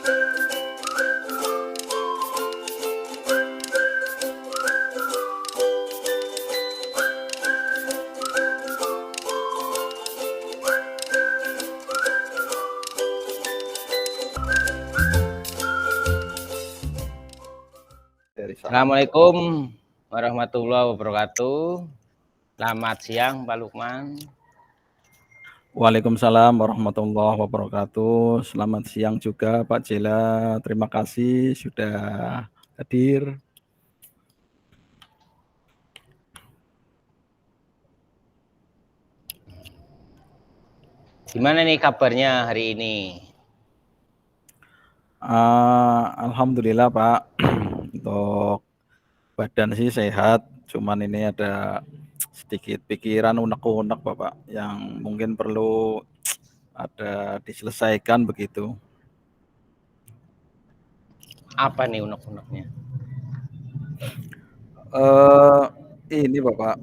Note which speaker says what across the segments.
Speaker 1: Assalamualaikum warahmatullahi wabarakatuh. Selamat siang Pak Lukman.
Speaker 2: Waalaikumsalam warahmatullahi wabarakatuh. Selamat siang juga Pak Jela. Terima kasih sudah hadir.
Speaker 1: Gimana nih kabarnya hari ini?
Speaker 2: Alhamdulillah Pak. Untuk badan sih sehat. Cuman ini ada sedikit pikiran unek-unek Bapak yang mungkin perlu ada diselesaikan begitu.
Speaker 1: Apa nih unek-uneknya?
Speaker 2: Ini Bapak,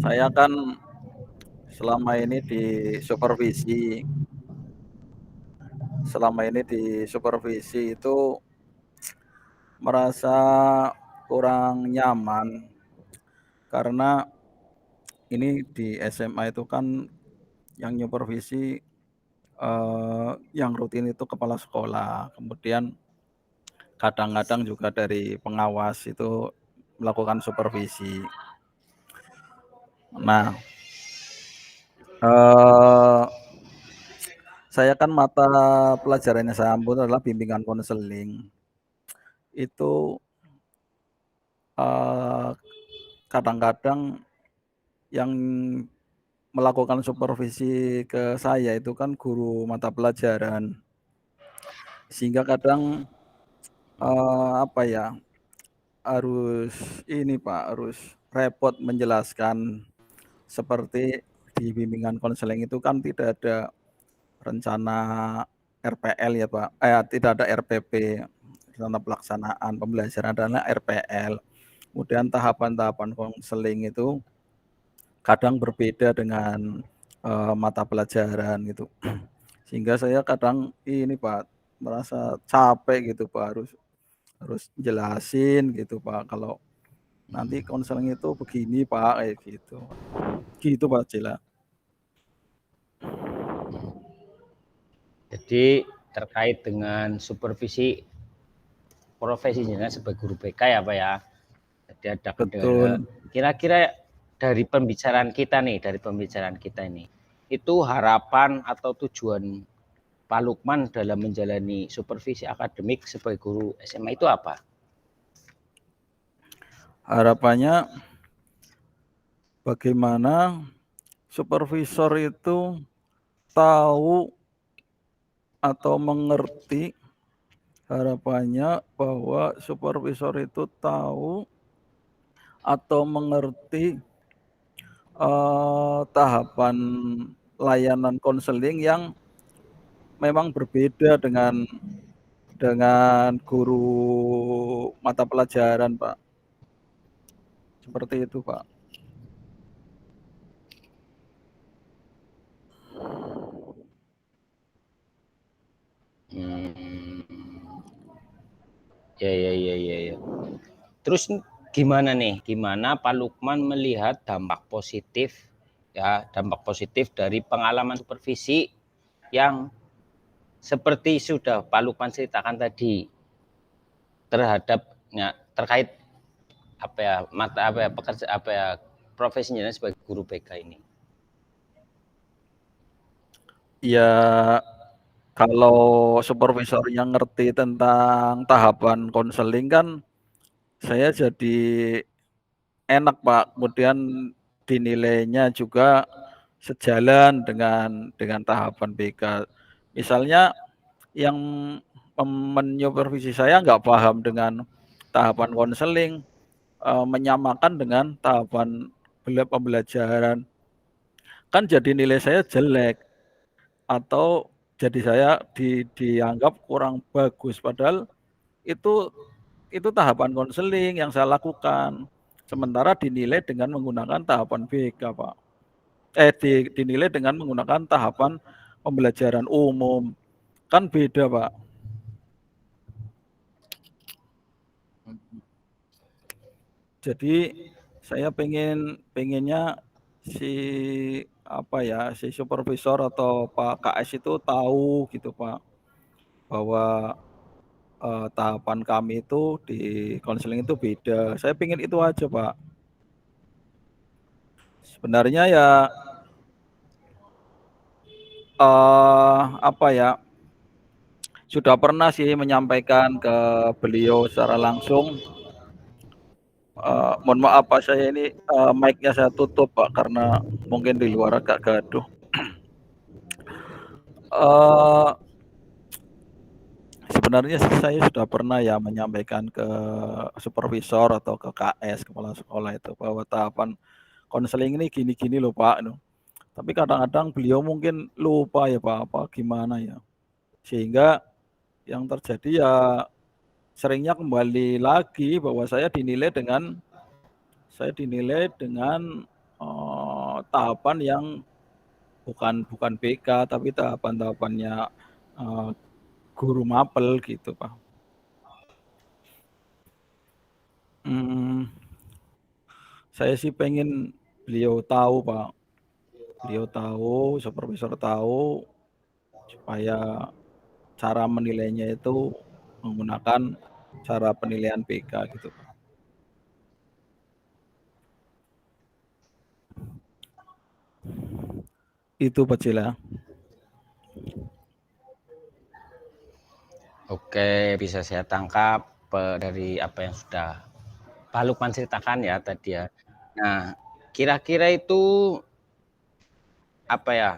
Speaker 2: saya kan selama ini di supervisi itu merasa kurang nyaman karena ini di SMA itu kan yang supervisi yang rutin itu kepala sekolah, kemudian kadang-kadang juga dari pengawas itu melakukan supervisi. Nah, saya kan mata pelajarannya saya ambil adalah bimbingan konseling. Itu kadang-kadang yang melakukan supervisi ke saya itu kan guru mata pelajaran, sehingga kadang harus repot menjelaskan. Seperti di bimbingan konseling itu kan tidak ada rencana RPL ya Pak, tidak ada RPP, rencana pelaksanaan pembelajaran adalah RPL. Kemudian tahapan-tahapan konseling itu kadang berbeda dengan mata pelajaran gitu. Sehingga saya kadang ini Pak merasa capek gitu Pak, harus jelasin gitu Pak, kalau nanti konseling itu begini Pak, kayak gitu. Gitu Pak Jela.
Speaker 1: Jadi terkait dengan supervisi profesinya sebagai guru BK ya Pak ya. Jadi ada kendala. Kira-kira dari pembicaraan kita ini, itu harapan atau tujuan Pak Lukman dalam menjalani supervisi akademik sebagai guru SMA itu apa?
Speaker 2: Harapannya bagaimana supervisor itu tahu atau mengerti, harapannya bahwa supervisor itu tahu atau mengerti tahapan layanan konseling yang memang berbeda dengan guru mata pelajaran Pak. Seperti itu Pak.
Speaker 1: Ya. Terus gimana Pak Lukman melihat dampak positif dari pengalaman supervisi yang seperti sudah Pak Lukman ceritakan tadi terkait profesinya sebagai guru BK ini?
Speaker 2: Ya, kalau supervisornya ngerti tentang tahapan konseling kan saya jadi enak Pak, kemudian dinilainya juga sejalan dengan tahapan BK. Misalnya yang menyupervisi saya nggak paham dengan tahapan konseling, menyamakan dengan tahapan pembelajaran, kan jadi nilai saya jelek atau jadi saya dianggap kurang bagus, padahal itu tahapan konseling yang saya lakukan, sementara dinilai dengan menggunakan tahapan BK Pak. Dinilai dengan menggunakan tahapan pembelajaran umum. Kan beda, Pak. Jadi saya pengennya si si supervisor atau Pak KS itu tahu gitu, Pak, bahwa tahapan kami itu di konseling itu beda. Saya pengen itu aja, Pak. Sebenarnya ya sudah pernah sih menyampaikan ke beliau secara langsung. Mohon maaf Pak, saya ini mic-nya saya tutup Pak karena mungkin di luar agak gaduh. Sebenarnya saya sudah pernah ya menyampaikan ke supervisor atau ke KS, kepala sekolah itu, bahwa tahapan konseling ini gini-gini loh Pak. Tapi kadang-kadang beliau mungkin lupa ya Pak, apa gimana ya. Sehingga yang terjadi ya seringnya kembali lagi bahwa saya dinilai dengan tahapan yang bukan BK tapi tahapan-tahapannya guru mapel gitu Pak. Saya sih pengen beliau tahu Pak, beliau tahu, supervisor tahu, supaya cara menilainya itu menggunakan cara penilaian BK gitu Pak. Itu Pak Cila.
Speaker 1: Oke, bisa saya tangkap dari apa yang sudah Pak Lukman ceritakan ya tadi ya. Nah, kira-kira itu apa ya?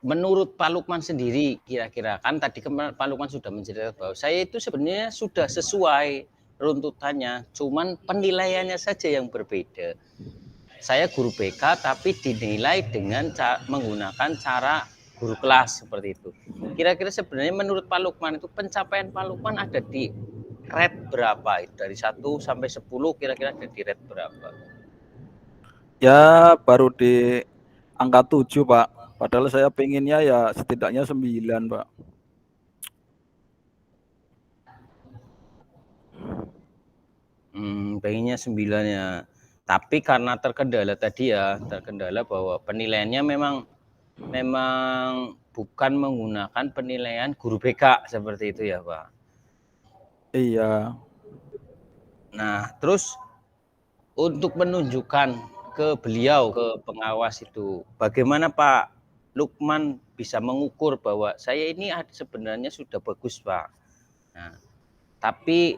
Speaker 1: Menurut Pak Lukman sendiri, kira-kira kan tadi Pak Lukman sudah menceritakan bahwa saya itu sebenarnya sudah sesuai runtutannya, cuman penilaiannya saja yang berbeda. Saya guru BK tapi dinilai dengan menggunakan cara guru kelas seperti itu. Kira-kira sebenarnya menurut Pak Lukman itu pencapaian Pak Lukman ada di rate berapa? Dari 1 sampai 10 kira-kira ada di rate berapa?
Speaker 2: Ya baru di angka 7 Pak. Padahal saya pengennya ya setidaknya 9 Pak.
Speaker 1: Pengennya 9 ya. Tapi karena terkendala tadi ya, terkendala bahwa penilaiannya memang bukan menggunakan penilaian guru BK seperti itu ya Pak.
Speaker 2: Iya.
Speaker 1: Nah, terus untuk menunjukkan ke beliau, ke pengawas itu, bagaimana Pak Lukman bisa mengukur bahwa saya ini sebenarnya sudah bagus Pak. Nah, tapi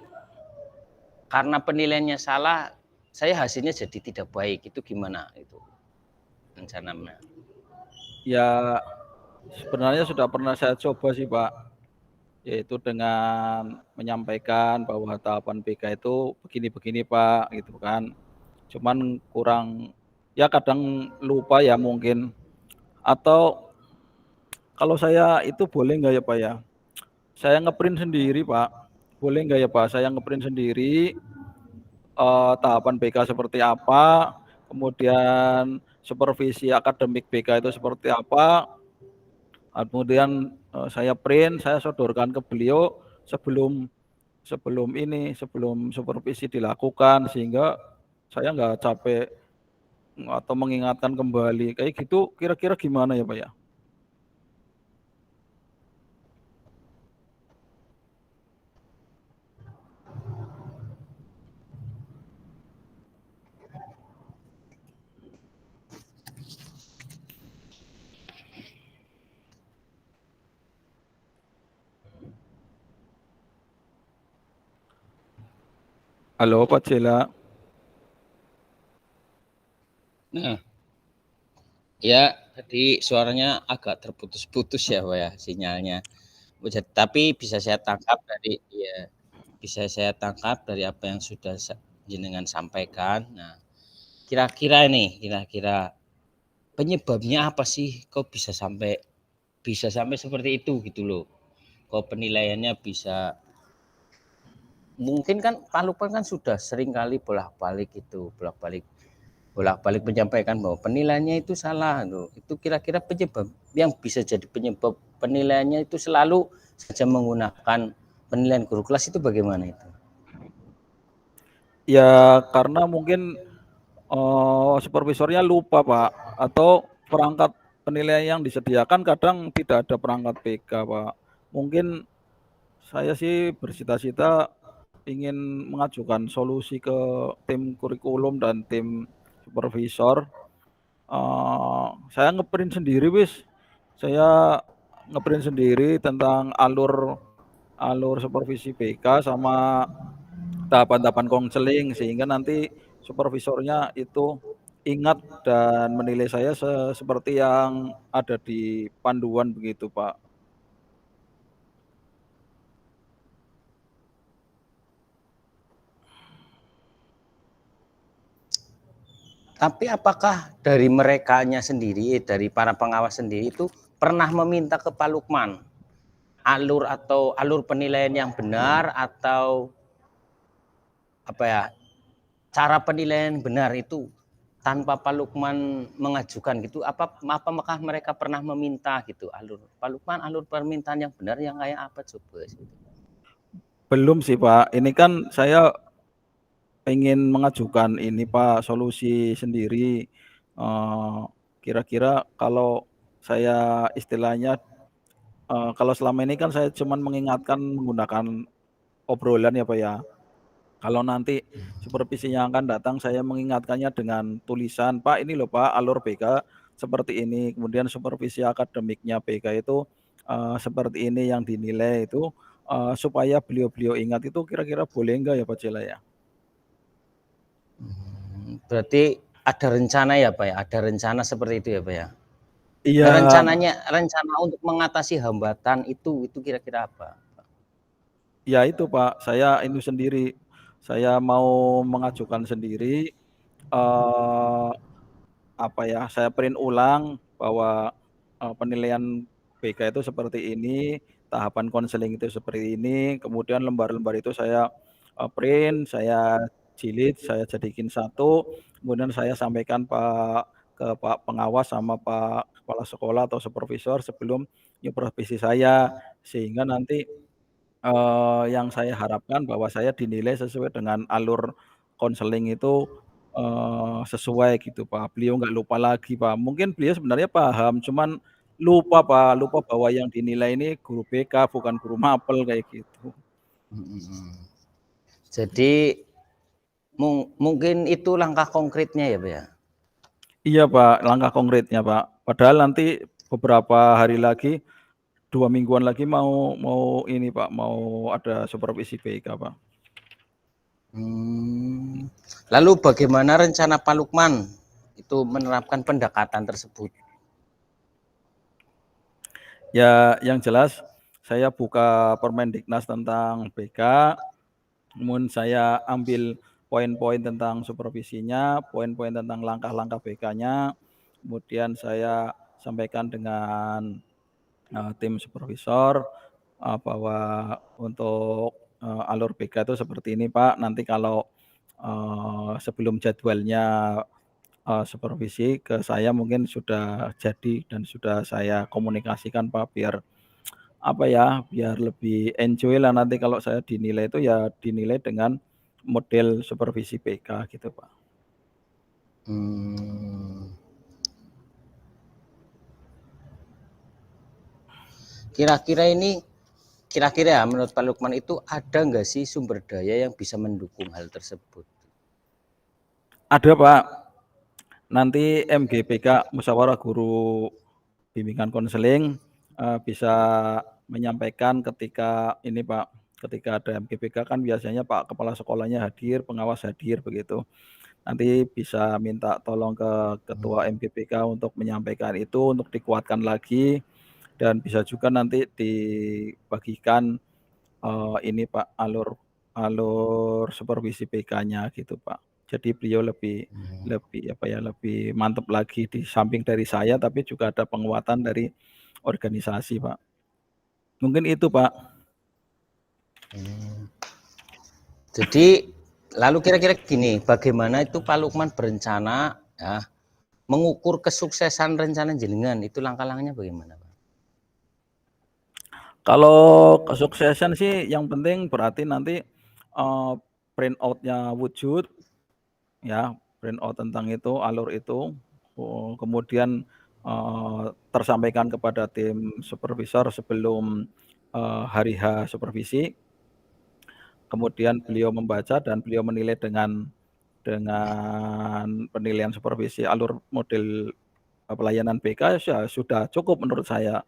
Speaker 1: karena penilaiannya salah, saya hasilnya jadi tidak baik. Itu gimana itu rencananya?
Speaker 2: Ya sebenarnya sudah pernah saya coba sih Pak, yaitu dengan menyampaikan bahwa tahapan BK itu begini-begini Pak, gitu kan. Cuman kurang, ya kadang lupa ya mungkin. Atau kalau saya itu boleh nggak ya Pak ya, saya ngeprint sendiri Pak, boleh nggak ya Pak, saya ngeprint sendiri tahapan BK seperti apa, kemudian supervisi akademik BK itu seperti apa, kemudian saya print, saya sodorkan ke beliau sebelum supervisi dilakukan, sehingga saya nggak capek atau mengingatkan kembali kayak gitu. Kira-kira gimana ya Pak ya? Halo Pak Cela.
Speaker 1: Nah, ya tadi suaranya agak terputus-putus ya Pak ya sinyalnya. Tapi bisa saya tangkap dari apa yang sudah jenengan sampaikan. Nah, kira-kira penyebabnya apa sih kok bisa sampai seperti itu gitu loh. Kok penilaiannya bisa mungkin kan Pak Lukman kan sudah sering kali bolak-balik bolak-balik menyampaikan bahwa penilaiannya itu salah. Itu kira-kira penyebab yang bisa jadi penyebab penilaiannya itu selalu saja menggunakan penilaian guru kelas itu bagaimana itu?
Speaker 2: Ya karena mungkin supervisornya lupa Pak, atau perangkat penilaian yang disediakan kadang tidak ada perangkat PK Pak. Mungkin saya sih bercita-cita ingin mengajukan solusi ke tim kurikulum dan tim supervisor. Saya ngeprint sendiri saya ngeprint sendiri tentang alur supervisi PK sama tahapan-tahapan konseling, sehingga nanti supervisornya itu ingat dan menilai saya seperti yang ada di panduan begitu Pak.
Speaker 1: Tapi apakah dari merekanya sendiri, dari para pengawas sendiri itu pernah meminta ke Pak Lukman alur penilaian yang benar, atau apa ya, cara penilaian benar itu tanpa Pak Lukman mengajukan gitu? Apakah mereka pernah meminta gitu alur Pak Lukman, alur permintaan yang benar yang kayak apa coba?
Speaker 2: Belum sih Pak, ini kan saya pengen mengajukan ini Pak, solusi sendiri. Kira-kira kalau saya istilahnya, kalau selama ini kan saya cuman mengingatkan menggunakan obrolan ya Pak ya. Kalau nanti supervisi yang akan datang saya mengingatkannya dengan tulisan, "Pak ini loh Pak alur BK seperti ini, kemudian supervisi akademiknya BK itu, seperti ini yang dinilai itu," supaya beliau-beliau ingat, itu kira-kira boleh enggak ya Pak Cela ya?
Speaker 1: Berarti ada rencana ya Pak ya, ada rencana seperti itu ya Pak ya? Nah,
Speaker 2: Iya,
Speaker 1: rencana untuk mengatasi hambatan itu kira-kira apa?
Speaker 2: ya itu Pak, saya ini sendiri, saya mau mengajukan sendiri, eee apa ya, saya print ulang bahwa, penilaian BK itu seperti ini, tahapan konseling itu seperti ini, kemudian lembar-lembar itu saya, print, saya jilid, saya jadikan satu, kemudian saya sampaikan ke Pak Pengawas sama Pak Kepala Sekolah atau supervisor sebelum supervisi saya. Sehingga nanti, yang saya harapkan bahwa saya dinilai sesuai dengan alur konseling itu, sesuai gitu, Pak. Beliau nggak lupa lagi, Pak. Mungkin beliau sebenarnya paham, cuman lupa, Pak, lupa bahwa yang dinilai ini guru BK bukan guru mapel, kayak gitu.
Speaker 1: Jadi mungkin itu langkah konkretnya ya Pak ya?
Speaker 2: Iya, Pak, langkah konkretnya, Pak. Padahal nanti beberapa hari lagi, 2 mingguan lagi mau mau ini, Pak, mau ada supervisi BK, Pak.
Speaker 1: Lalu bagaimana rencana Pak Lukman itu menerapkan pendekatan tersebut?
Speaker 2: Ya, yang jelas saya buka Permendiknas tentang BK, kemudian saya ambil poin-poin tentang supervisinya, poin-poin tentang langkah-langkah BK-nya, kemudian saya sampaikan dengan, tim supervisor, bahwa untuk, alur BK itu seperti ini Pak, nanti kalau, sebelum jadwalnya, supervisi ke saya mungkin sudah jadi dan sudah saya komunikasikan Pak, biar apa ya, biar lebih enjoy lah nanti kalau saya dinilai itu ya dinilai dengan model supervisi BK gitu, Pak.
Speaker 1: Hmm, kira-kira ya menurut Pak Lukman itu ada nggak sih sumber daya yang bisa mendukung hal tersebut?
Speaker 2: Ada, Pak. Nanti MGPK Musyawarah Guru Bimbingan Konseling, bisa menyampaikan ketika ini, Pak, ketika ada MGPK kan biasanya Pak Kepala Sekolahnya hadir, pengawas hadir begitu. Nanti bisa minta tolong ke Ketua MGPK untuk menyampaikan itu, untuk dikuatkan lagi, dan bisa juga nanti dibagikan, ini Pak, alur alur supervisi PK-nya gitu, Pak. Jadi beliau lebih lebih apa ya, lebih mantap lagi di samping dari saya, tapi juga ada penguatan dari organisasi, Pak. Mungkin itu, Pak.
Speaker 1: Jadi lalu kira-kira gini, bagaimana itu Pak Lukman berencana Ya, mengukur kesuksesan rencana jenengan itu langkah-langkahnya bagaimana, Pak?
Speaker 2: Kalau kesuksesan sih yang penting berarti nanti, print out-nya wujud, ya, print out tentang itu, alur itu, kemudian, tersampaikan kepada tim supervisor sebelum, hari H supervisi, kemudian beliau membaca dan beliau menilai dengan penilaian supervisi alur model, pelayanan BK ya sudah cukup menurut saya.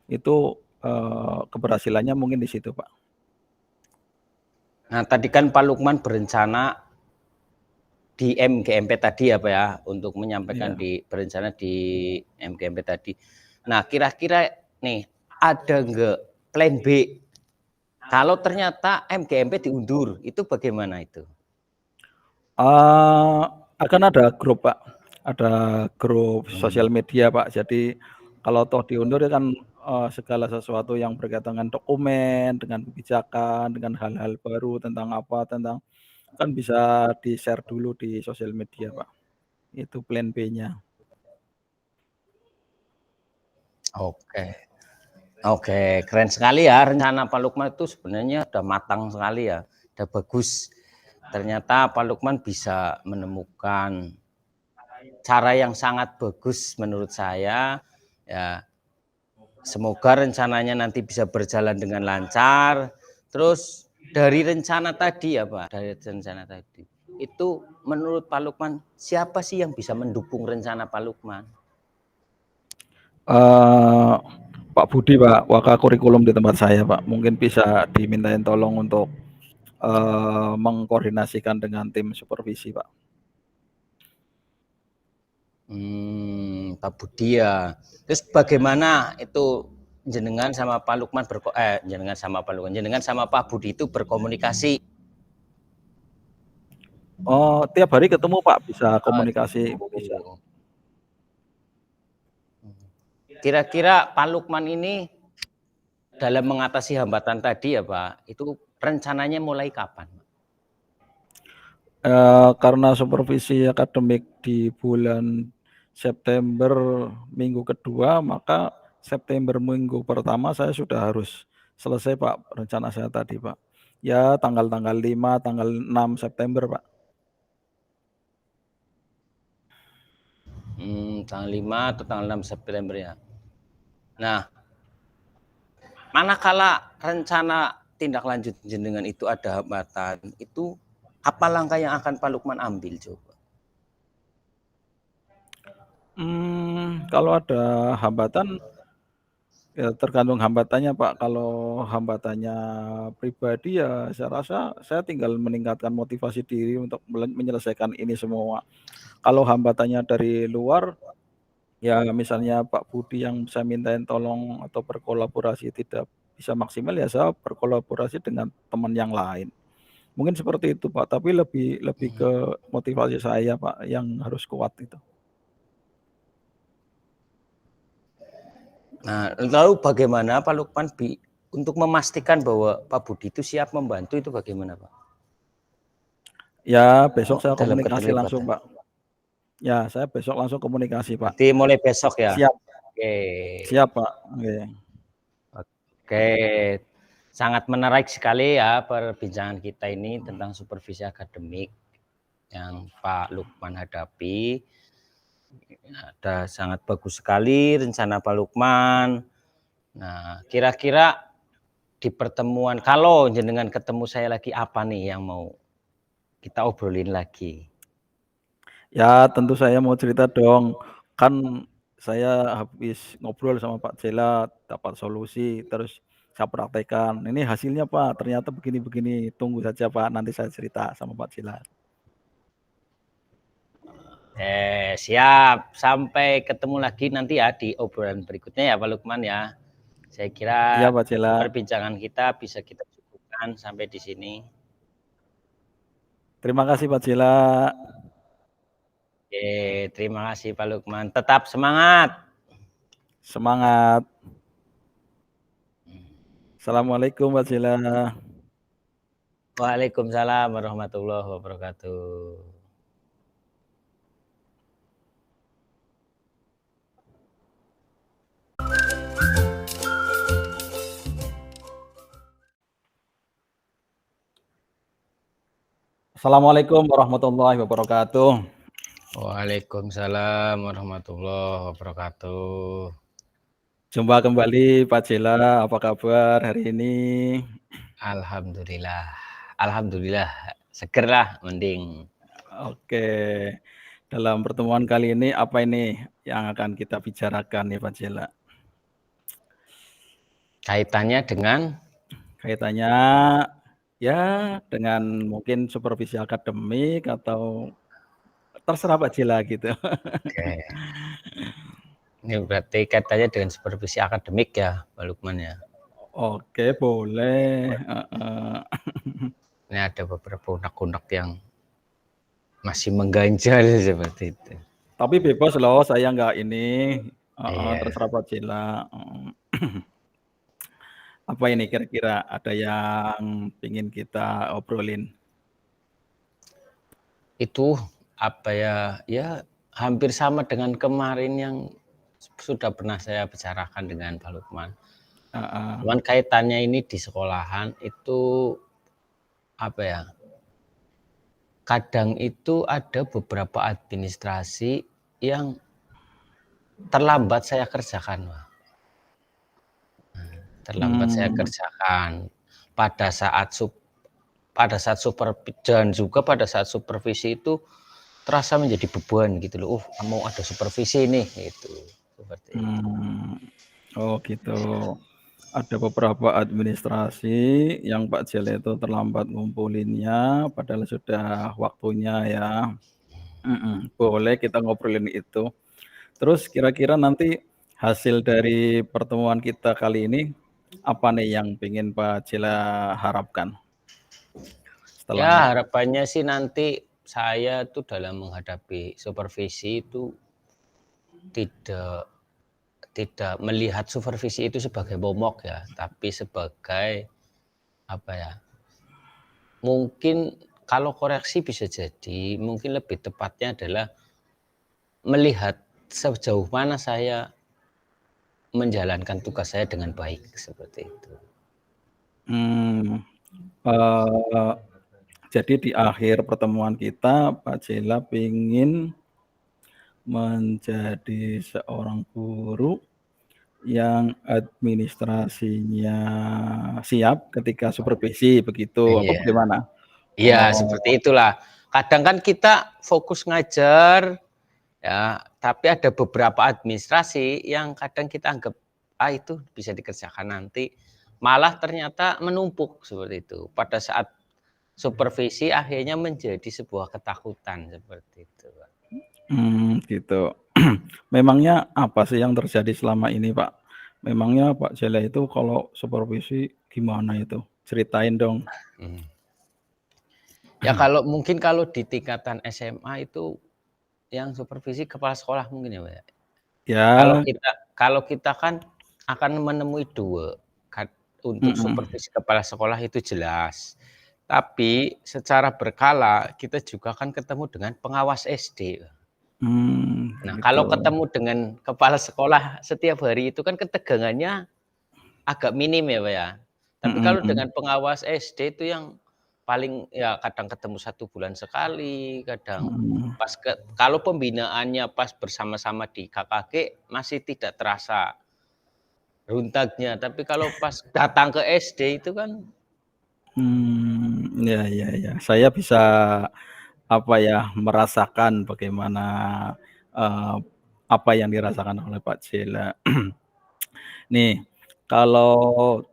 Speaker 2: Itu, keberhasilannya mungkin di situ, Pak.
Speaker 1: Nah, tadi kan Pak Lukman berencana di MGMP tadi ya Pak ya, untuk menyampaikan
Speaker 2: Iya.
Speaker 1: berencana di MGMP tadi. Nah, kira-kira nih ada nggak plan B kalau ternyata MGMP diundur, itu bagaimana itu?
Speaker 2: Akan ada grup, Pak. Ada grup sosial media, Pak. Jadi kalau toh diundur ya kan, segala sesuatu yang berkaitan dengan dokumen, dengan kebijakan, dengan hal-hal baru tentang apa, kan bisa di-share dulu di sosial media, Pak. Itu plan B-nya.
Speaker 1: Oke. Oke, keren sekali ya rencana Pak Lukman itu sebenarnya udah matang sekali ya, udah bagus. Ternyata Pak Lukman bisa menemukan cara yang sangat bagus menurut saya. Ya, semoga rencananya nanti bisa berjalan dengan lancar. Terus dari rencana tadi ya Pak, dari rencana tadi itu menurut Pak Lukman siapa sih yang bisa mendukung rencana Pak Lukman?
Speaker 2: Pak Budi, Pak, Wakakurikulum di tempat saya, Pak. Mungkin bisa dimintain tolong untuk, mengkoordinasikan dengan tim supervisi, Pak.
Speaker 1: Pak Budi ya. Terus bagaimana itu jenengan sama Pak Lukman jenengan sama Pak Lukman, jenengan sama Pak Budi itu berkomunikasi?
Speaker 2: Oh, tiap hari ketemu, Pak, bisa komunikasi, bisa.
Speaker 1: Oh. Kira-kira Pak Lukman ini dalam mengatasi hambatan tadi ya Pak, itu rencananya mulai kapan?
Speaker 2: Karena supervisi akademik di bulan September minggu kedua, maka September minggu pertama saya sudah harus selesai, Pak, rencana saya tadi, Pak. Ya tanggal-tanggal 5, tanggal 6 September, Pak.
Speaker 1: Tanggal 5 atau tanggal 6 September ya. Nah, manakala rencana tindak lanjut jenengan itu ada hambatan, itu apa langkah yang akan Pak Lukman ambil coba?
Speaker 2: Kalau ada hambatan, ya tergantung hambatannya, Pak. Kalau hambatannya pribadi ya saya rasa saya tinggal meningkatkan motivasi diri untuk menyelesaikan ini semua. Kalau hambatannya dari luar, ya misalnya Pak Budi yang saya mintain tolong atau berkolaborasi tidak bisa maksimal, ya saya berkolaborasi dengan teman yang lain. Mungkin seperti itu, Pak, tapi lebih lebih ke motivasi saya, Pak, yang harus kuat itu.
Speaker 1: Nah, lalu bagaimana Pak Lukman untuk memastikan bahwa Pak Budi itu siap membantu itu bagaimana Pak?
Speaker 2: Ya besok saya
Speaker 1: Dalam
Speaker 2: komunikasi langsung,
Speaker 1: keterlibatan.
Speaker 2: Pak. Ya saya besok langsung komunikasi, Pak.
Speaker 1: Berarti mulai besok ya?
Speaker 2: Siap
Speaker 1: Oke.
Speaker 2: siap, Pak, oke.
Speaker 1: Oke. Sangat menarik sekali ya perbincangan kita ini tentang supervisi akademik yang Pak Lukman hadapi. Ada sangat bagus sekali rencana Pak Lukman. Nah, kira-kira di pertemuan kalau jenengan ketemu saya lagi apa nih yang mau kita obrolin lagi?
Speaker 2: Ya tentu saya mau cerita dong, kan saya habis ngobrol sama Pak Jela, dapat solusi, terus saya praktekkan, "Ini hasilnya Pak, ternyata begini-begini." Tunggu saja Pak, nanti saya cerita sama Pak Jela.
Speaker 1: Siap. Sampai ketemu lagi nanti ya di obrolan berikutnya ya Pak Lukman ya. Saya
Speaker 2: Iya
Speaker 1: kira
Speaker 2: Pak Jela,
Speaker 1: perbincangan kita bisa kita cukupkan sampai di sini.
Speaker 2: terima kasih Pak Jela,
Speaker 1: Oke, terima kasih Pak Lukman. Tetap semangat.
Speaker 2: semangat. Assalamualaikum Pak Jela.
Speaker 1: Waalaikumsalam warahmatullahi wabarakatuh.
Speaker 2: Assalamualaikum warahmatullahi wabarakatuh.
Speaker 1: Waalaikumsalam warahmatullahi wabarakatuh.
Speaker 2: Jumpa kembali Pak Jela, apa kabar hari ini?
Speaker 1: Alhamdulillah, alhamdulillah, seger lah mending.
Speaker 2: Oke, dalam pertemuan kali ini apa ini yang akan kita bicarakan nih Pak Jela?
Speaker 1: Kaitannya dengan
Speaker 2: Kaitannya ya dengan mungkin supervisi akademik atau terserah Pak Jela gitu.
Speaker 1: oke, ini berarti kaitannya dengan supervisi akademik ya, Pak Lukman ya.
Speaker 2: Oke, boleh. Heeh.
Speaker 1: Ini ada beberapa unek-unek yang masih mengganjal seperti itu.
Speaker 2: Tapi bebas loh, saya nggak ini.
Speaker 1: Iya,
Speaker 2: Terserah Pak Jela. Apa ini kira-kira ada yang ingin kita obrolin?
Speaker 1: itu apa ya? Ya hampir sama dengan kemarin yang sudah pernah saya bicarakan dengan Pak Lukman.
Speaker 2: Heeh.
Speaker 1: Cuman kaitannya ini di sekolahan itu apa ya? Kadang itu ada beberapa administrasi yang terlambat saya kerjakan, Pak. Terlambat saya
Speaker 2: Mmm,
Speaker 1: kerjakan pada saat dan juga pada saat supervisi itu terasa menjadi beban gitu loh. Mau ada supervisi nih gitu. Seperti itu.
Speaker 2: mmm. Oh gitu. Ada beberapa administrasi yang Pak Jele itu terlambat ngumpulinnya, padahal sudah waktunya ya. Boleh kita ngobrolin itu. Terus kira-kira nanti hasil dari pertemuan kita kali ini, apa nih yang pengen Pak Jela harapkan setelah
Speaker 1: Ya harapannya sih nanti saya tuh dalam menghadapi supervisi itu tidak tidak melihat supervisi itu sebagai momok ya, tapi sebagai apa ya? Mungkin kalau koreksi bisa jadi, mungkin lebih tepatnya adalah melihat sejauh mana saya menjalankan tugas saya dengan baik seperti itu.
Speaker 2: mmm, eee, jadi di akhir pertemuan kita Pak Jela pengen menjadi seorang guru yang administrasinya siap ketika supervisi begitu, apa
Speaker 1: Iya,
Speaker 2: bagaimana?
Speaker 1: iya
Speaker 2: Oh,
Speaker 1: seperti itulah. Kadang kan kita fokus ngajar ya, tapi ada beberapa administrasi yang kadang kita anggap itu bisa dikerjakan nanti, malah ternyata menumpuk seperti itu. Pada saat supervisi akhirnya menjadi sebuah ketakutan seperti itu, Pak.
Speaker 2: gitu. Memangnya apa sih yang terjadi selama ini, Pak? Memangnya Pak Jele itu kalau supervisi gimana itu? Ceritain dong.
Speaker 1: Mhm. Ya mungkin kalau di tingkatan SMA itu yang supervisi kepala sekolah mungkin ya, Pak, ya? Kalau
Speaker 2: Ya,
Speaker 1: kita kalau kita kan akan menemui 2, untuk
Speaker 2: mhm,
Speaker 1: supervisi kepala sekolah itu jelas. Tapi secara berkala kita juga kan ketemu dengan pengawas SD. Nah,
Speaker 2: gitu.
Speaker 1: kalau ketemu dengan kepala sekolah setiap hari itu kan ketegangannya agak minim ya, Pak, ya. Tapi
Speaker 2: Mhm
Speaker 1: kalau
Speaker 2: mhm.
Speaker 1: dengan pengawas SD itu yang paling ya kadang ketemu 1 bulan sekali, kadang
Speaker 2: Mhm.
Speaker 1: kalau pembinaannya pas bersama-sama di KKG masih tidak terasa runtaknya, tapi kalau pas datang ke SD itu kan
Speaker 2: Iya iya iya. Saya bisa, apa ya, merasakan bagaimana, eee, apa yang dirasakan oleh Pak Jela. Nih, kalau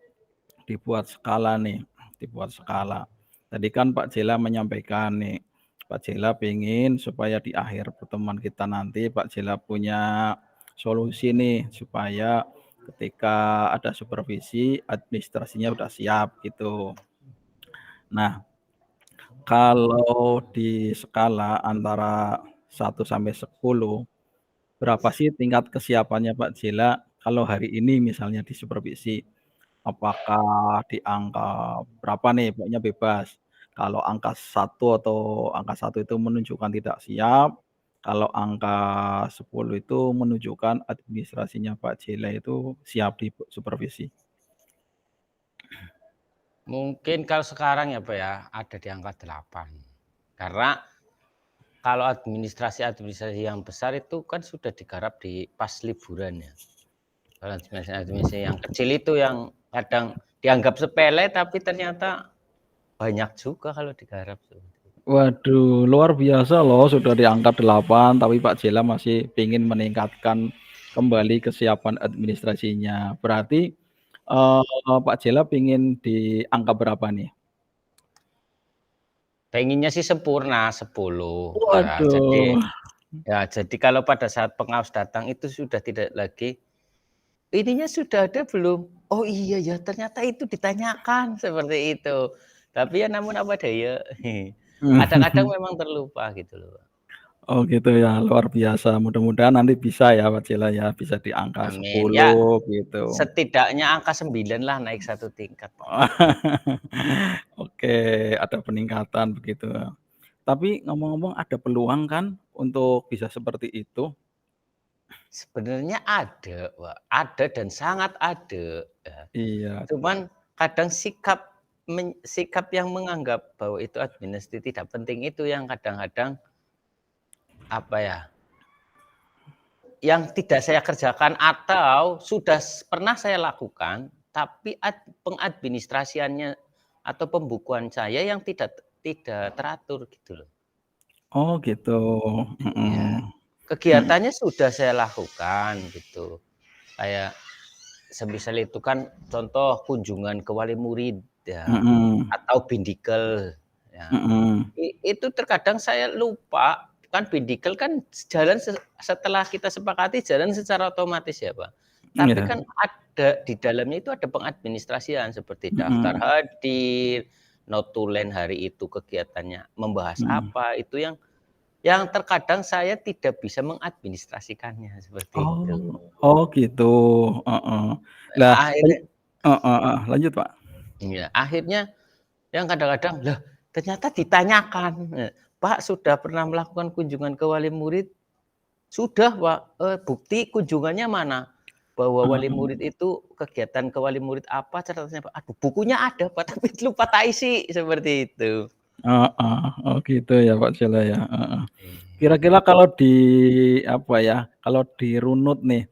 Speaker 2: dibuat skala nih, dibuat skala. Tadi kan Pak Jela menyampaikan nih, Pak Jela pengen supaya di akhir pertemuan kita nanti Pak Jela punya solusi nih, supaya ketika ada supervisi administrasinya udah siap gitu. Nah, kalau di skala antara 1 sampai 10, berapa sih tingkat kesiapannya Pak Jela kalau hari ini misalnya di supervisi? Apakah di angka berapa nih, pokoknya bebas. Kalau angka 1 itu menunjukkan tidak siap, kalau angka 10 itu menunjukkan administrasinya Pak Jela itu siap di supervisi.
Speaker 1: mungkin kalau sekarang ya, Pak, ya, ada di angka 8. Karena kalau administrasi yang besar itu kan sudah digarap di pas liburan ya. Kalau administrasi yang kecil itu yang kadang dianggap sepele tapi ternyata banyak juga kalau digarap.
Speaker 2: Waduh, luar biasa loh, sudah diangkat 8, tapi Pak Jela masih ingin meningkatkan kembali kesiapan administrasinya. Berarti, Pak Jela pingin di angka berapa nih?
Speaker 1: Pengennya sih sempurna 10 ya.
Speaker 2: Waduh.
Speaker 1: Jadi kalau pada saat pengawas datang itu sudah tidak lagi, ininya sudah ada belum? Oh iya ya, ternyata itu ditanyakan seperti itu. Tapi ya namun apa daya, kadang-kadang memang terlupa gitu loh.
Speaker 2: Oh gitu ya, luar biasa. Mudah-mudahan nanti bisa ya Pak Jela ya, bisa di angka
Speaker 1: Amin. Ya
Speaker 2: 10 gitu.
Speaker 1: setidaknya angka 9 lah naik 1 tingkat.
Speaker 2: Oke, ada peningkatan begitu. Tapi ngomong-ngomong ada peluang kan untuk bisa seperti itu?
Speaker 1: Sebenarnya ada, Pak, ada dan sangat ada ya.
Speaker 2: Iya.
Speaker 1: Cuman kadang sikap yang menganggap bahwa itu administrasi tidak penting itu yang kadang-kadang apa ya, yang tidak saya kerjakan atau sudah pernah saya lakukan, tapi pengadministrasiannya atau pembukuan saya yang tidak teratur gitu loh.
Speaker 2: Oh gitu,
Speaker 1: Ya,
Speaker 2: mhm. Mhm,
Speaker 1: kegiatannya sudah saya lakukan gitu. Kayak semisal itu kan contoh kunjungan ke wali murid ya,
Speaker 2: mhm,
Speaker 1: atau bindikel ya.
Speaker 2: mhm.
Speaker 1: Itu terkadang saya lupa, kan bindikel kan jalan setelah kita sepakati jalan secara otomatis ya, Pak. Tapi
Speaker 2: Iya,
Speaker 1: kan ada di dalamnya itu ada pengadministrasian seperti daftar
Speaker 2: mhm,
Speaker 1: hadir, notulen hari itu kegiatannya membahas
Speaker 2: mhm.
Speaker 1: apa, itu yang terkadang saya tidak bisa mengadministrasikannya seperti itu.
Speaker 2: Oh oh gitu, heeh. Lah
Speaker 1: Akhirnya
Speaker 2: heeh heeh, lanjut Pak.
Speaker 1: iya, akhirnya yang kadang-kadang, "Lah, ternyata ditanyakan, Pak sudah pernah melakukan kunjungan ke wali murid?" "Sudah, Pak." "Bukti kunjungannya mana?" Bahwa wali
Speaker 2: Heeh,
Speaker 1: murid itu kegiatan ke wali murid apa catatannya, Pak? "Aduh, bukunya ada, Pak, tapi lupa tak isi." Seperti itu.
Speaker 2: heeh, oh gitu ya Pak Jela ya, heeh.
Speaker 1: Iya,
Speaker 2: Kira-kira kalau apa ya, kalau dirunut nih,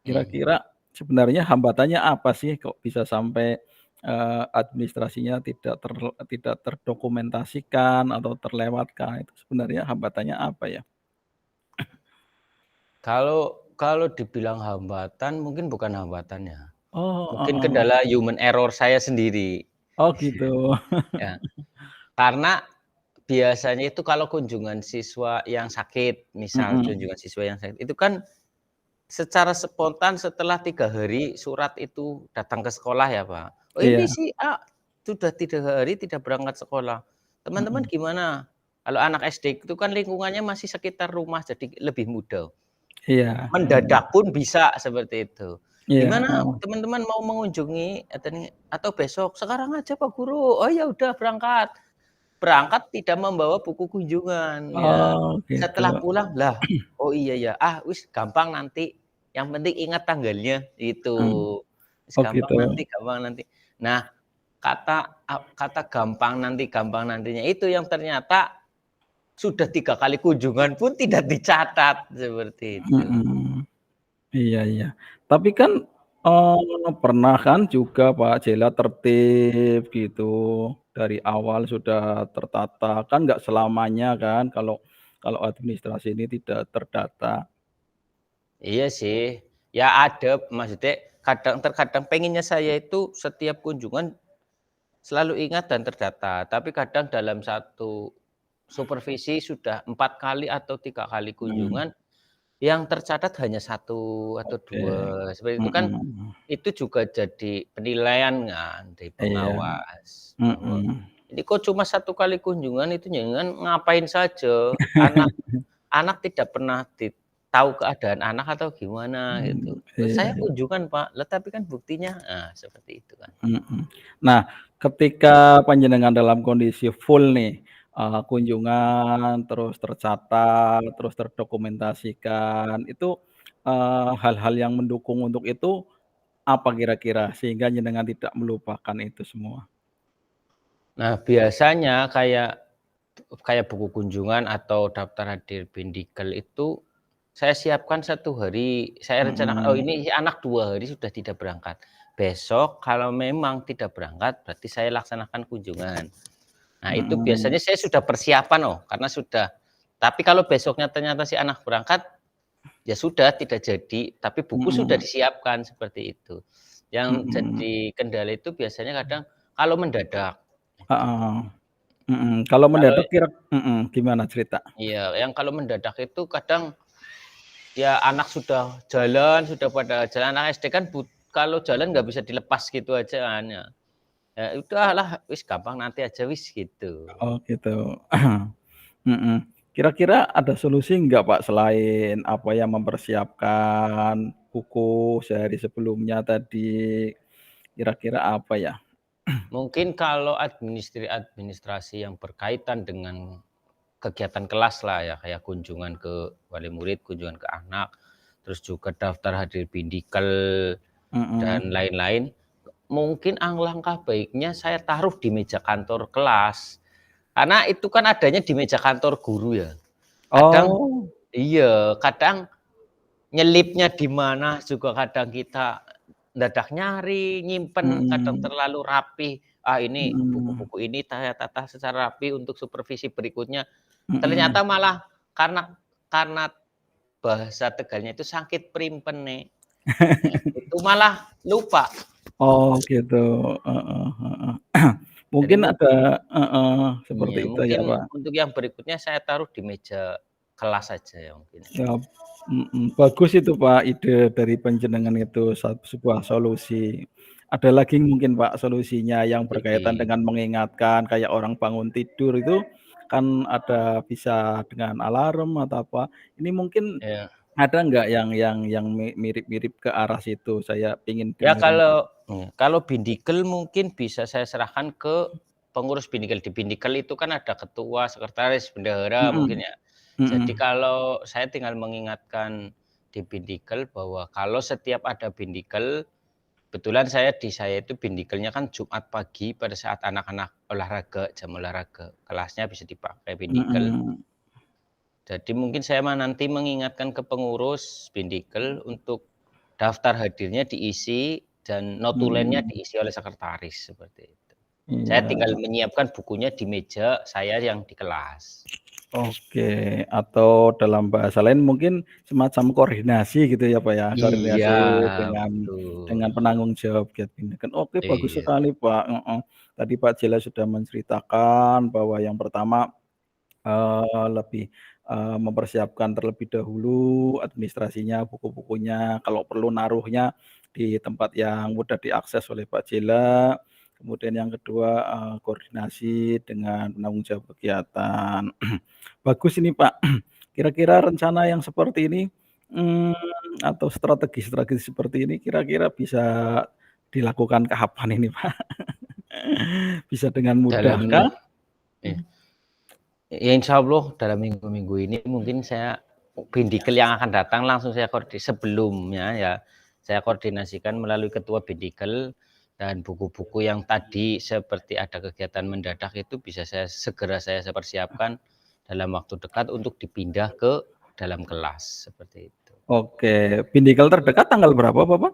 Speaker 1: mhm.
Speaker 2: kira-kira sebenarnya hambatannya apa sih kok bisa sampai, administrasinya tidak terdokumentasikan atau terlewatkan, itu sebenarnya hambatannya apa ya?
Speaker 1: Kalau dibilang hambatan mungkin bukan hambatan ya,
Speaker 2: Oh,
Speaker 1: mungkin
Speaker 2: heeh.
Speaker 1: kendala human error saya sendiri.
Speaker 2: Oh gitu.
Speaker 1: Ya, karena biasanya itu kalau kunjungan siswa yang sakit, misal
Speaker 2: Mhm,
Speaker 1: kunjungan siswa yang sakit, itu kan secara spontan setelah 3 hari surat itu datang ke sekolah ya, Pak. "Oh ini
Speaker 2: iya,
Speaker 1: si A sudah 3 hari tidak berangkat sekolah. Teman-teman
Speaker 2: mhm,
Speaker 1: gimana?" Kalau anak SD itu kan lingkungannya masih sekitar rumah jadi lebih mudah.
Speaker 2: iya, mhm,
Speaker 1: Mendadak pun bisa seperti itu.
Speaker 2: iya,
Speaker 1: "Gimana
Speaker 2: heeh,
Speaker 1: teman-teman mau mengunjungi atau besok?" "Sekarang aja Pak Guru." "Oh ya udah berangkat." Berangkat tidak membawa buku kunjungan, ya.
Speaker 2: oh gitu,
Speaker 1: Setelah pulang, "Lah, oh iya ya, ah wis gampang nanti, yang penting ingat tanggalnya." Itu.
Speaker 2: mmm,
Speaker 1: "Wis
Speaker 2: oh gitu,
Speaker 1: gampang nanti." Nah, kata gampang nantinya itu yang ternyata sudah 3 kali kunjungan pun tidak dicatat, seperti itu.
Speaker 2: mhm. Iya iya. Tapi kan, pernah kan juga Pak Jela tertib gitu, dari awal sudah tertata, kan nggak selamanya kan kalau kalau administrasi ini tidak terdata.
Speaker 1: Iya sih, ya ada maksudnya terkadang pengennya saya itu setiap kunjungan selalu ingat dan terdata, tapi kadang dalam satu supervisi sudah 4 kali atau 3 kali
Speaker 2: Mhm,
Speaker 1: kunjungan, yang tercatat hanya satu atau
Speaker 2: oke,
Speaker 1: 2 seperti itu kan,
Speaker 2: mhm,
Speaker 1: itu juga jadi penilaian kan dari
Speaker 2: iya,
Speaker 1: pengawas, bahwa
Speaker 2: mhm,
Speaker 1: ini kok cuma 1 kali kunjungan itu jangan ngapain saja, anak anak tidak pernah tahu keadaan anak atau gimana gitu. "Loh
Speaker 2: iya
Speaker 1: saya
Speaker 2: iya,
Speaker 1: kunjungan Pak." "Lah tapi kan buktinya" seperti itu kan.
Speaker 2: mhm. Nah, ketika panjenengan dalam kondisi full nih, kunjungan, terus tercatat, terus terdokumentasikan, itu, hal-hal yang mendukung untuk itu apa kira-kira? Sehingga jenengan tidak melupakan itu semua?
Speaker 1: Nah biasanya kayak kayak buku kunjungan atau daftar hadir Bindikel itu saya siapkan 1 hari, saya rencanakan, oh
Speaker 2: Mhm.
Speaker 1: ini anak 2 hari sudah tidak berangkat. Besok kalau memang tidak berangkat, berarti saya laksanakan kunjungan. Nah itu
Speaker 2: Mhm.
Speaker 1: biasanya saya sudah persiapan karena sudah. Tapi kalau besoknya ternyata si anak berangkat, ya sudah tidak jadi, tapi buku sudah
Speaker 2: Mhm.
Speaker 1: disiapkan seperti itu. Yang
Speaker 2: Mhm.
Speaker 1: jadi kendala itu biasanya kadang kalau mendadak.
Speaker 2: Heeh. Mhm. Kalau
Speaker 1: Kalau
Speaker 2: mendadak gimana cerita?
Speaker 1: iya, yang kalau mendadak itu kadang ya anak sudah jalan, sudah pada jalan, anak SD kan kalau jalan nggak bisa dilepas gitu aja kan ya. Ya udahlah wis gampang nanti aja wis gitu.
Speaker 2: Oh gitu. Mhm. Kira-kira ada solusi nggak Pak selain apa ya, mempersiapkan buku sehari sebelumnya tadi, kira-kira apa ya?
Speaker 1: Mungkin kalau administrasi yang berkaitan dengan kegiatan kelas lah ya, kayak kunjungan ke wali murid, kunjungan ke anak, terus juga daftar hadir Bindikel
Speaker 2: Mhm.
Speaker 1: dan lain-lain, mungkin alangkah baiknya saya taruh di meja kantor kelas. Karena itu kan adanya di meja kantor guru ya. Kadang
Speaker 2: Oh.
Speaker 1: iya, kadang nyelipnya di mana juga kadang kita dadak nyari, nyimpen, kadang
Speaker 2: Mhm.
Speaker 1: terlalu rapi. Ah, ini
Speaker 2: Mhm.
Speaker 1: buku-buku ini saya tata secara rapi untuk supervisi berikutnya.
Speaker 2: Mhm.
Speaker 1: Ternyata malah karena bahasa Tegalnya itu sakit primpene, itu malah lupa.
Speaker 2: Oh gitu, heeh heeh.
Speaker 1: Jadi
Speaker 2: Mungkin ada heeh, seperti
Speaker 1: iya,
Speaker 2: itu ya,
Speaker 1: mungkin
Speaker 2: Pak.
Speaker 1: untuk yang berikutnya saya taruh di meja kelas saja ya mungkin.
Speaker 2: Siap, bagus itu, Pak, ide dari panjenengan itu sebuah solusi. Ada lagi mungkin, Pak, solusinya yang berkaitan
Speaker 1: Heeh,
Speaker 2: dengan mengingatkan kayak orang bangun tidur itu kan ada bisa dengan alarm atau apa. Ini mungkin
Speaker 1: iya.
Speaker 2: ada nggak yang mirip-mirip ke arah situ? Saya pengen
Speaker 1: Ya
Speaker 2: dengerin tuh.
Speaker 1: kalau Bindikel mungkin bisa saya serahkan ke pengurus Bindikel. Di Bindikel itu kan ada ketua, sekretaris, bendahara mungkin
Speaker 2: Mhm
Speaker 1: ya. Jadi
Speaker 2: mhm
Speaker 1: kalau saya tinggal mengingatkan di Bindikel bahwa kalau setiap ada Bindikel, kebetulan saya itu Bindikelnya kan Jumat pagi pada saat anak-anak olahraga, jam olahraga, kelasnya bisa dipakai Bindikel.
Speaker 2: mhm
Speaker 1: Jadi mungkin saya nanti mengingatkan ke pengurus Bindikel untuk daftar hadirnya diisi dan notulennya
Speaker 2: mhm.
Speaker 1: diisi oleh sekretaris seperti itu. Saya
Speaker 2: Iya.
Speaker 1: tinggal menyiapkan bukunya di meja saya yang di kelas.
Speaker 2: Oke, atau dalam bahasa lain mungkin semacam koordinasi gitu ya, Pak, ya,
Speaker 1: Iya,
Speaker 2: koordinasi dengan
Speaker 1: betul.
Speaker 2: penanggung jawab giat pendidikan. Oke, bagus
Speaker 1: Iya,
Speaker 2: sekali, Pak, heeh. Tadi Pak Jela sudah menceritakan bahwa yang pertama, lebih, mempersiapkan terlebih dahulu administrasinya, buku-bukunya, kalau perlu naruhnya di tempat yang mudah diakses oleh Pak Jela. Kemudian yang kedua, koordinasi dengan penanggung jawab kegiatan. Bagus ini, Pak. Kira-kira rencana yang seperti ini, atau strategi-strategi seperti ini kira-kira bisa dilakukan kapan ini, Pak? Bisa dengan
Speaker 1: dalam
Speaker 2: mudahkah?
Speaker 1: eh, ya insyaallah dalam minggu-minggu ini mungkin saya Bindikel yang akan datang langsung saya sebelumnya ya, saya koordinasikan melalui ketua Bindikel dan buku-buku yang tadi seperti ada kegiatan mendadak itu bisa saya persiapkan dalam waktu dekat untuk dipindah ke dalam kelas, seperti itu.
Speaker 2: Oke, Pinnacle terdekat tanggal berapa, Bapak?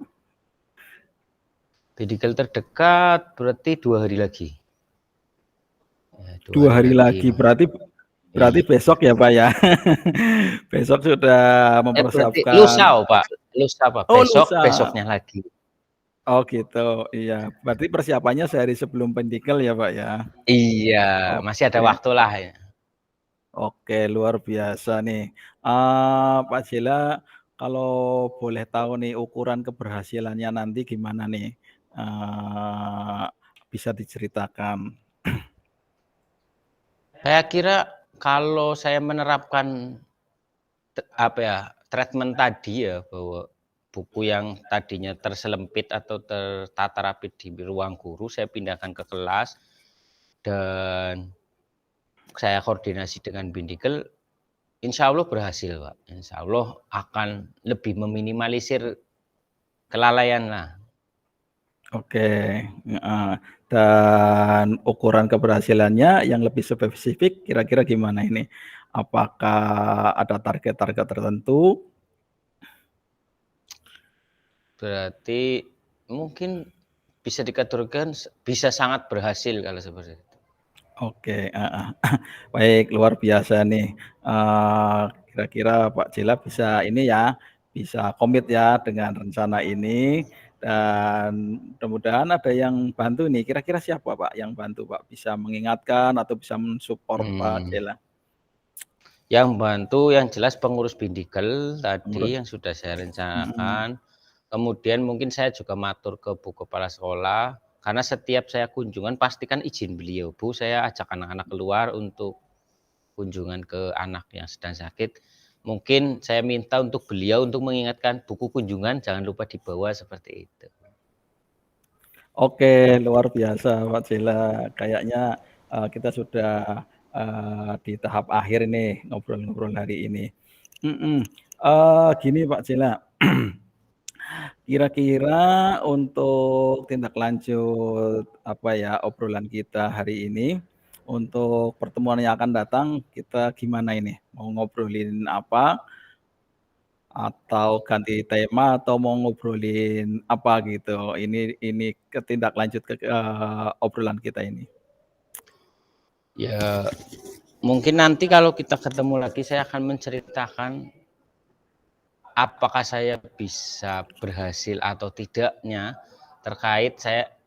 Speaker 1: Bindikel terdekat berarti 2 hari lagi. Ya, 2
Speaker 2: 2
Speaker 1: hari
Speaker 2: hari
Speaker 1: lagi.
Speaker 2: lagi, berarti berarti
Speaker 1: Iya.
Speaker 2: besok ya, Pak, ya? Besok sudah
Speaker 1: Berarti
Speaker 2: mempersiapkan
Speaker 1: lusa, oh, Pak. Lusa, Pak.
Speaker 2: oh,
Speaker 1: Besok,
Speaker 2: lusa.
Speaker 1: besoknya lagi.
Speaker 2: Oh, gitu, iya. Berarti persiapannya sehari sebelum Pinnacle ya, Pak, ya?
Speaker 1: Iya, masih ada
Speaker 2: Oke.
Speaker 1: waktu lah ya.
Speaker 2: Oke, luar biasa nih. Pak Jela, kalau boleh tahu nih ukuran keberhasilannya nanti gimana nih? Eee, Bisa diceritakan?
Speaker 1: Saya kira kalau saya menerapkan apa ya, treatment tadi ya, bahwa buku yang tadinya terselempit atau tertata rapi di ruang guru, saya pindahkan ke kelas dan saya koordinasi dengan Bindikel, insya Allah berhasil, Pak. Insya Allah akan lebih meminimalisir kelalaian lah.
Speaker 2: Oke, heeh. Dan ukuran keberhasilannya yang lebih spesifik kira-kira gimana ini? Apakah ada target-target tertentu?
Speaker 1: Berarti mungkin bisa dikategorikan bisa sangat berhasil kalau seperti itu.
Speaker 2: Oke, heeh. Baik, luar biasa nih. Kira-kira Pak Jela bisa ini ya, bisa komit ya dengan rencana ini dan mudah-mudahan ada yang bantu nih. Kira-kira siapa Pak yang bantu Pak? Bisa mengingatkan atau bisa men-support Pak
Speaker 1: Hmm.
Speaker 2: Jela?
Speaker 1: Yang bantu yang jelas pengurus Bindigel
Speaker 2: Pengurus
Speaker 1: tadi yang sudah saya
Speaker 2: mhm.
Speaker 1: rencanakan. Kemudian mungkin saya juga matur ke Bu Kepala Sekolah, karena setiap saya kunjungan pastikan izin beliau, "Bu, saya ajak anak-anak keluar untuk kunjungan ke anak yang sedang sakit." Mungkin saya minta untuk beliau untuk mengingatkan buku kunjungan jangan lupa dibawa seperti itu.
Speaker 2: Oke, luar biasa Pak Jela. Kayaknya, kita sudah, di tahap akhir nih ngobrol-ngobrol hari ini. Mhm, gini Pak Jela, kira-kira untuk tindak lanjut, apa ya, obrolan kita hari ini, untuk pertemuan yang akan datang kita gimana ini? Mau ngobrolin apa? Atau ganti tema atau mau ngobrolin apa gitu? Ini ketindak lanjut ke obrolan kita ini.
Speaker 1: Ya, mungkin nanti kalau kita ketemu lagi saya akan menceritakan apakah saya bisa berhasil atau tidaknya terkait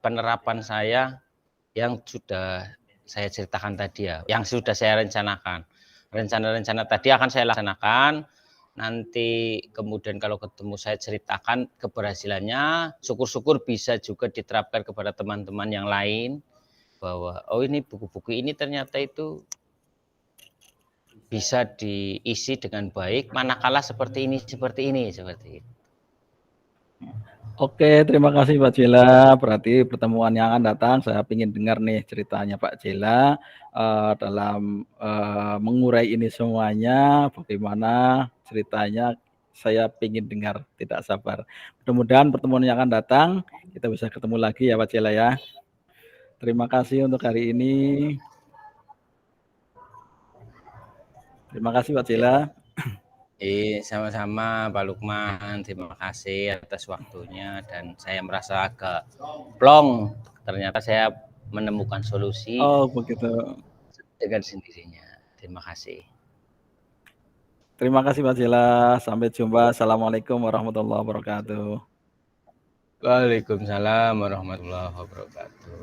Speaker 1: penerapan saya yang sudah saya ceritakan tadi ya, yang sudah saya rencanakan. Rencana-rencana tadi akan saya laksanakan. Nanti kemudian kalau ketemu saya ceritakan keberhasilannya, syukur-syukur bisa juga diterapkan kepada teman-teman yang lain bahwa oh ini buku-buku ini ternyata itu bisa diisi dengan baik manakala seperti ini seperti itu.
Speaker 2: Oke, terima kasih Pak Jela. Berarti pertemuan yang akan datang saya ingin dengar nih ceritanya Pak Jela, dalam, mengurai ini semuanya, bagaimana ceritanya saya ingin dengar, tidak sabar. Mudah-mudahan pertemuan yang akan datang kita bisa ketemu lagi ya Pak Jela ya. Terima kasih untuk hari ini. Terima kasih Pak
Speaker 1: Ya.
Speaker 2: Jela.
Speaker 1: Sama-sama Pak Lukman, terima kasih atas waktunya dan saya merasa agak plong. Ternyata saya menemukan solusi
Speaker 2: Oh begitu.
Speaker 1: dengan sendirinya. Terima kasih.
Speaker 2: Terima kasih Pak Jela. Sampai jumpa. Assalamualaikum warahmatullahi wabarakatuh.
Speaker 1: Waalaikumsalam warahmatullahi wabarakatuh.